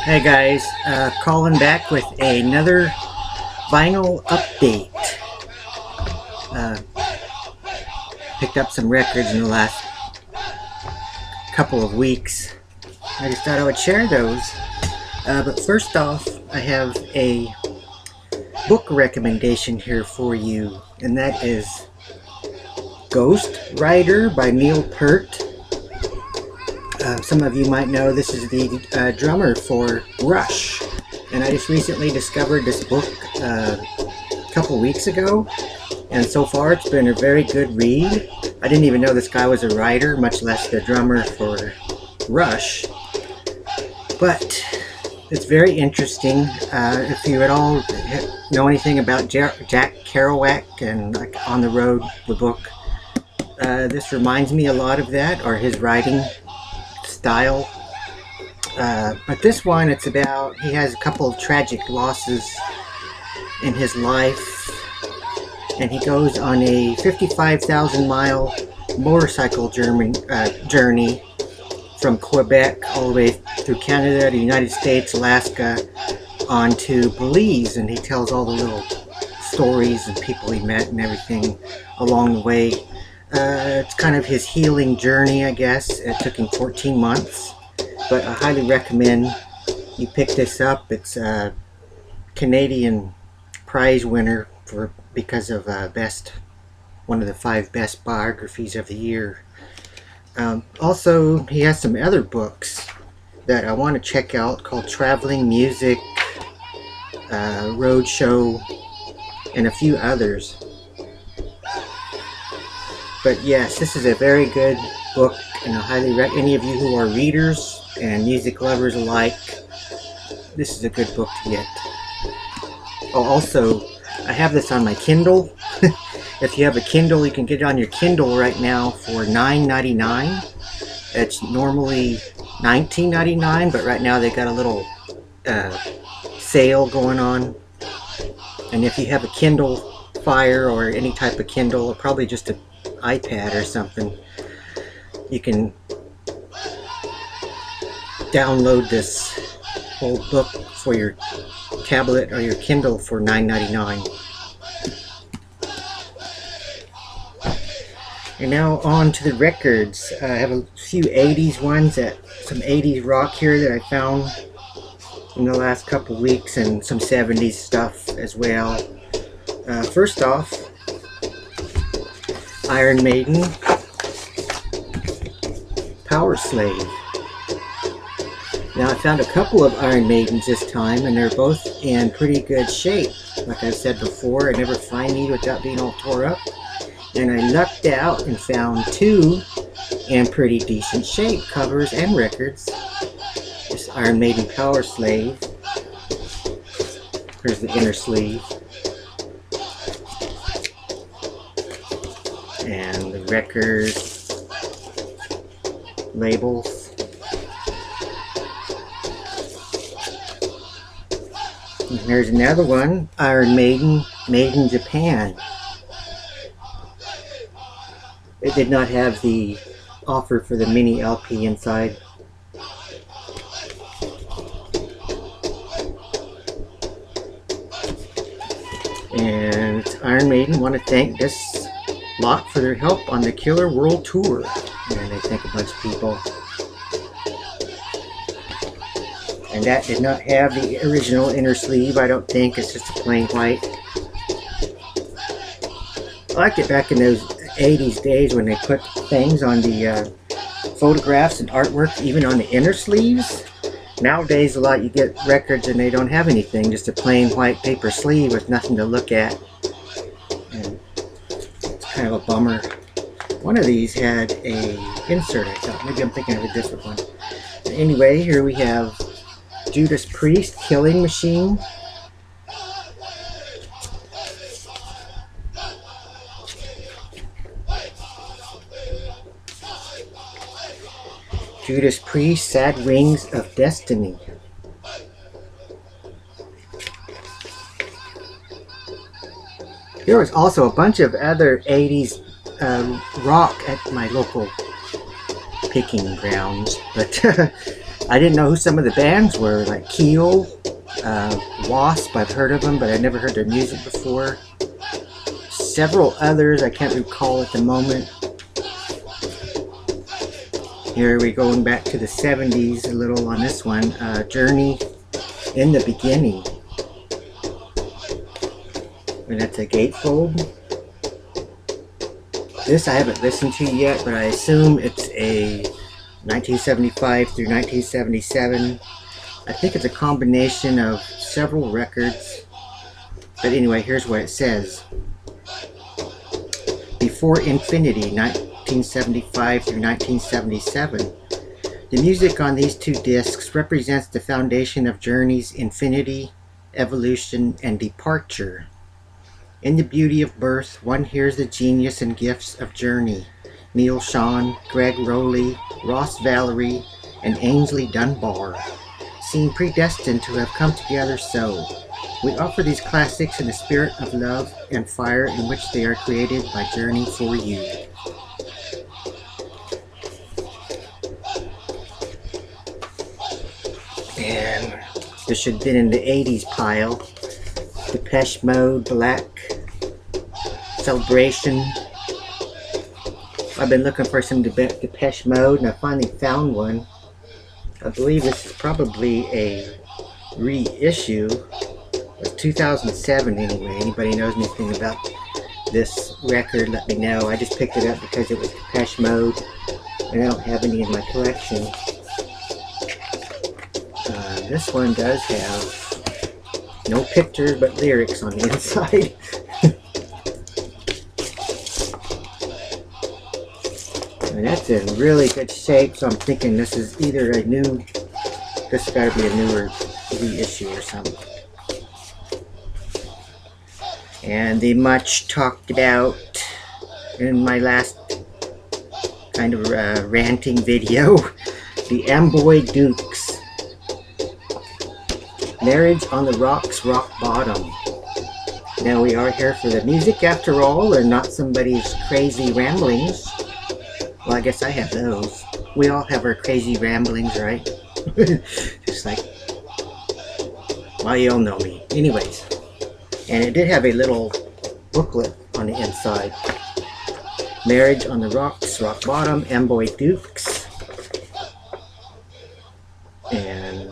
Hey guys, Colin back with another vinyl update. Uh, Picked up some records in the last couple of weeks. I just thought I would share those. But first off, I have a book recommendation here for you, and that is Ghost Rider by Neil Peart. Some of you might know this is the drummer for Rush, and I just recently discovered this book a couple weeks ago, and so far it's been a very good read. I didn't even know this guy was a writer, much less the drummer for Rush, but it's very interesting. If you at all know anything about Jack Kerouac and like On the Road, the book, this reminds me a lot of that, or his writing style. But this one, it's about, he has a couple of tragic losses in his life, and he goes on a 55,000-mile motorcycle journey from Quebec all the way through Canada, the United States, Alaska, on to Belize, and he tells all the little stories and people he met and everything along the way. It's kind of his healing journey, I guess. It took him 14 months, but I highly recommend you pick this up. It's a Canadian prize winner because of one of the 5 best biographies of the year. Also, he has some other books that I want to check out called Traveling Music, Roadshow, and a few others. But yes, this is a very good book, and I highly recommend any of you who are readers and music lovers alike, this is a good book to get. Oh, also, I have this on my Kindle. If you have a Kindle, you can get it on your Kindle right now for $9.99. It's normally $19.99, but right now they got a little sale going on. And if you have a Kindle Fire or any type of Kindle, or probably just an iPad or something, you can download this whole book for your tablet or your Kindle for $9.99. And now on to the records. I have a few 80s ones, some 80s rock here that I found in the last couple weeks, and some 70s stuff as well. First off, Iron Maiden, Power Slave. Now I found a couple of Iron Maidens this time, and they're both in pretty good shape. Like I said before, I never find these without being all tore up. And I lucked out and found 2 in pretty decent shape, covers and records. This Iron Maiden Power Slave. Here's the inner sleeve. And the record labels. And here's another one, Iron Maiden, Maid In Japan. It did not have the offer for the mini LP inside. And it's Iron Maiden want to thank this lot for their help on the Killer World Tour. And they thank a bunch of people. And that did not have the original inner sleeve, I don't think. It's just a plain white. I liked it back in those 80s days when they put things on the photographs and artwork, even on the inner sleeves. Nowadays, a lot you get records and they don't have anything, just a plain white paper sleeve with nothing to look at. And it's kind of a bummer. One of these had a insert, I thought. Maybe I'm thinking of a different one. But anyway, here we have Judas Priest, Killing Machine. Judas Priest, Sad Rings of Destiny. There was also a bunch of other 80s rock at my local picking grounds, but I didn't know who some of the bands were, like Keel, Wasp, I've heard of them, but I've never heard their music before. Several others I can't recall at the moment. Here we're going back to the 70s a little on this one. Journey in the Beginning. And that's a gatefold. This I haven't listened to yet, but I assume it's a 1975 through 1977. I think it's a combination of several records. But anyway, here's what it says. Before Infinity, 1975 through 1977. The music on these two discs represents the foundation of Journey's infinity, evolution, and departure. In the beauty of birth, one hears the genius and gifts of Journey. Neil Sean, Greg Rowley, Ross Valerie, and Ainsley Dunbar seem predestined to have come together so. We offer these classics in the spirit of love and fire in which they are created by Journey for you. And this should have been in the 80s pile. Depeche Mode, Black Celebration. I've been looking for some Depeche Mode and I finally found one. I believe this is probably a reissue. It's 2007 anyway. Anybody knows anything about this record, let me know. I just picked it up because it was Depeche Mode and I don't have any in my collection. This one does have no pictures but lyrics on the inside. And that's in really good shape, so I'm thinking this is either a new, this has got to be a newer reissue or something. And the much talked about in my last kind of ranting video, the Amboy Dukes. Marriage on the Rocks, Rock Bottom. Now we are here for the music after all, and not somebody's crazy ramblings. Well, I guess I have those. We all have our crazy ramblings, right? Just like, well, you all know me. Anyways, and it did have a little booklet on the inside. Marriage on the Rocks, Rock Bottom, Amboy Dukes. And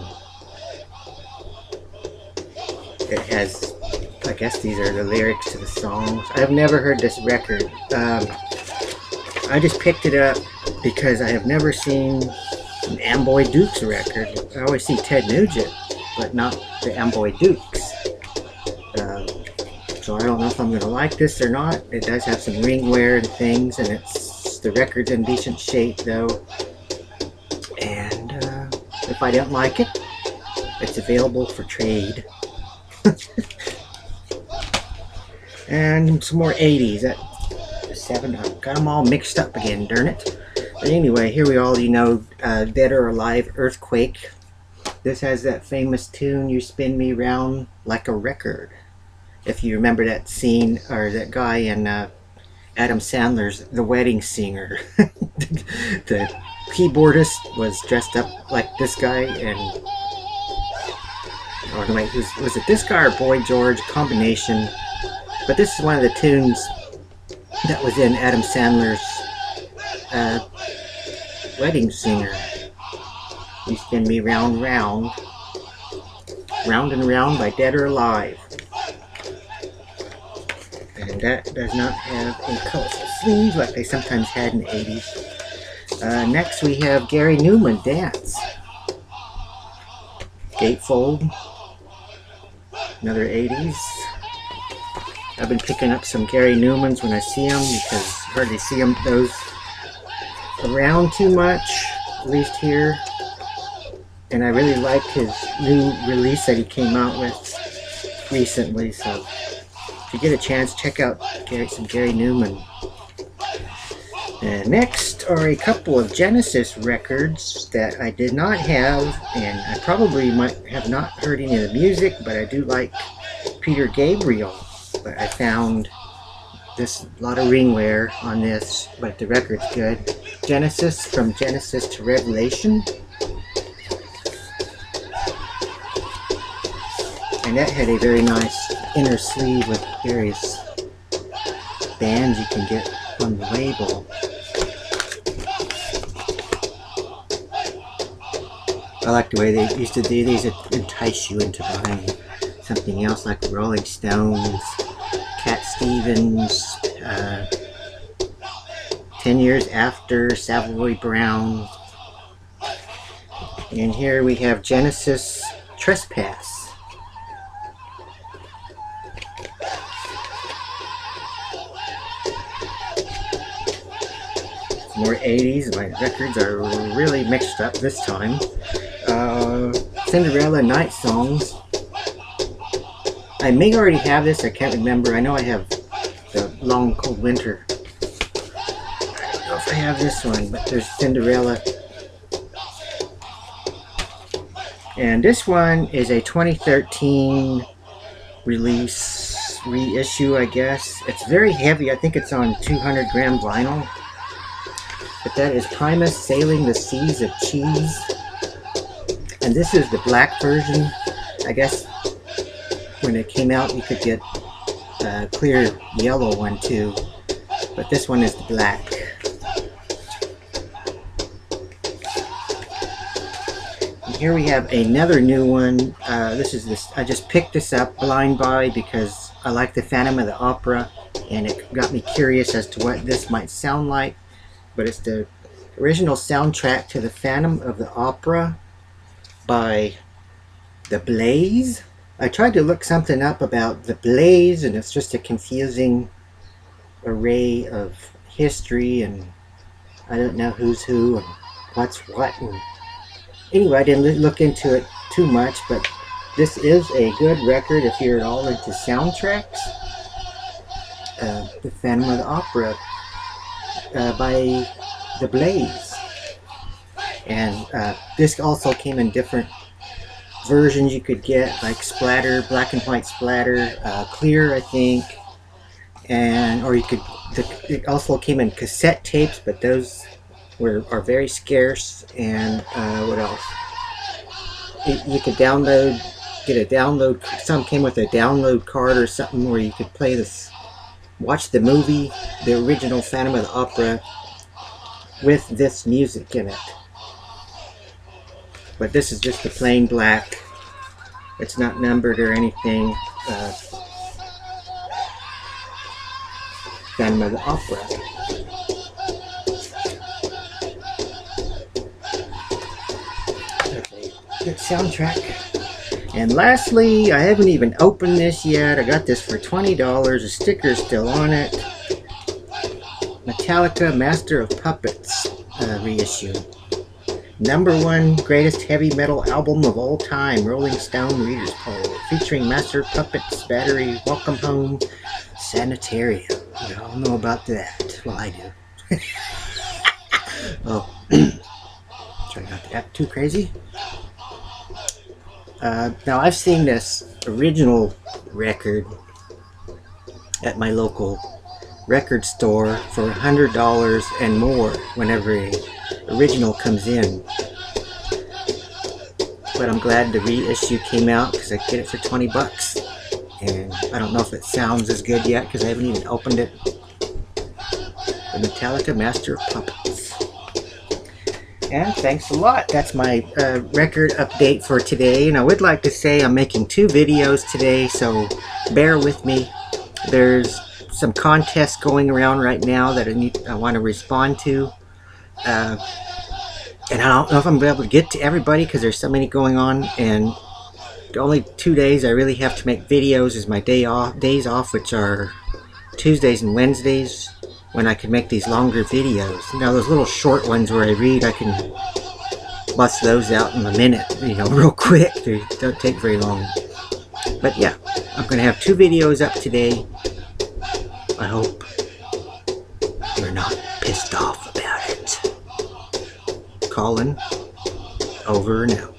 it has, I guess these are the lyrics to the songs. I've never heard this record. I just picked it up because I have never seen an Amboy Dukes record. I always see Ted Nugent, but not the Amboy Dukes. So I don't know if I'm going to like this or not. It does have some ring wear and things, and the record's in decent shape though. And if I don't like it, it's available for trade. And some more 80s. I've got them all mixed up again, darn it. But anyway, here we all, you know, Dead or Alive, Earthquake. This has that famous tune, You Spin Me Round Like a Record. If you remember that scene, or that guy in Adam Sandler's The Wedding Singer. The keyboardist was dressed up like this guy, and or wait, was it this guy or Boy George? Combination. But this is one of the tunes that was in Adam Sandler's Wedding Singer. You Spin Me Round, Round. Round and Round by Dead or Alive. And that does not have a colorful sleeve like they sometimes had in the 80s. Next we have Gary Newman, Dance. Gatefold. Another 80s. I've been picking up some Gary Newmans when I see them because I hardly see those around too much, at least here. And I really liked his new release that he came out with recently, so if you get a chance, check out some Gary Newman. And next are a couple of Genesis records that I did not have, and I probably might have not heard any of the music, but I do like Peter Gabriel. But I found this lot of ring wear on this, but the record's good. Genesis, From Genesis to Revelation. And that had a very nice inner sleeve with various bands you can get on the label. I like the way they used to do these. It entice you into buying something else like Rolling Stones, Cat Stevens, 10 Years After, Savoy Brown. And here we have Genesis Trespass. It's more 80s. My records are really mixed up this time. Cinderella Night Songs. I may already have this, I can't remember. I know I have the Long Cold Winter. I don't know if I have this one, but there's Cinderella. And this one is a 2013 release, reissue, I guess. It's very heavy. I think it's on 200 gram vinyl. But that is Primus Sailing the Seas of Cheese. And this is the black version. I guess when it came out you could get a clear yellow one too. But this one is the black. And here we have another new one. I just picked this up blind buy because I like the Phantom of the Opera. And it got me curious as to what this might sound like. But it's the original soundtrack to the Phantom of the Opera by The Blaze. I tried to look something up about The Blaze, and it's just a confusing array of history, and I don't know who's who and what's what. And anyway, I didn't look into it too much, but this is a good record if you're at all into soundtracks. The Phantom of the Opera by The Blaze. And this also came in different versions you could get, like splatter, black and white splatter, clear, I think, and or you could. It also came in cassette tapes, but those are very scarce. And what else? You could get a download. Some came with a download card or something where you could play this, watch the movie, the original Phantom of the Opera, with this music in it. But this is just the plain black. It's not numbered or anything. Phantom of the Opera. Okay, good soundtrack. And lastly, I haven't even opened this yet. I got this for $20. The sticker's still on it. Metallica Master of Puppets reissue. #1 greatest heavy metal album of all time, Rolling Stone Readers Poll, featuring Master of Puppets, Battery, Welcome Home, Sanitarium. We all know about that. Well, I do. Oh, try not to act too crazy. Now, I've seen this original record at my local record store for $100 and more whenever a original comes in. But I'm glad the reissue came out because I get it for 20 bucks. And I don't know if it sounds as good yet because I haven't even opened it. The Metallica Master of Puppets. And thanks a lot. That's my record update for today. And I would like to say I'm making 2 videos today, so bear with me. There's some contests going around right now that I want to respond to. And I don't know if I'm going to be able to get to everybody because there's so many going on. And the only 2 days I really have to make videos is my days off, which are Tuesdays and Wednesdays, when I can make these longer videos. Now those little short ones where I read, I can bust those out in a minute, real quick. They don't take very long. But yeah, I'm going to have 2 videos up today. I hope you're not pissed off about it. Colin, over and out.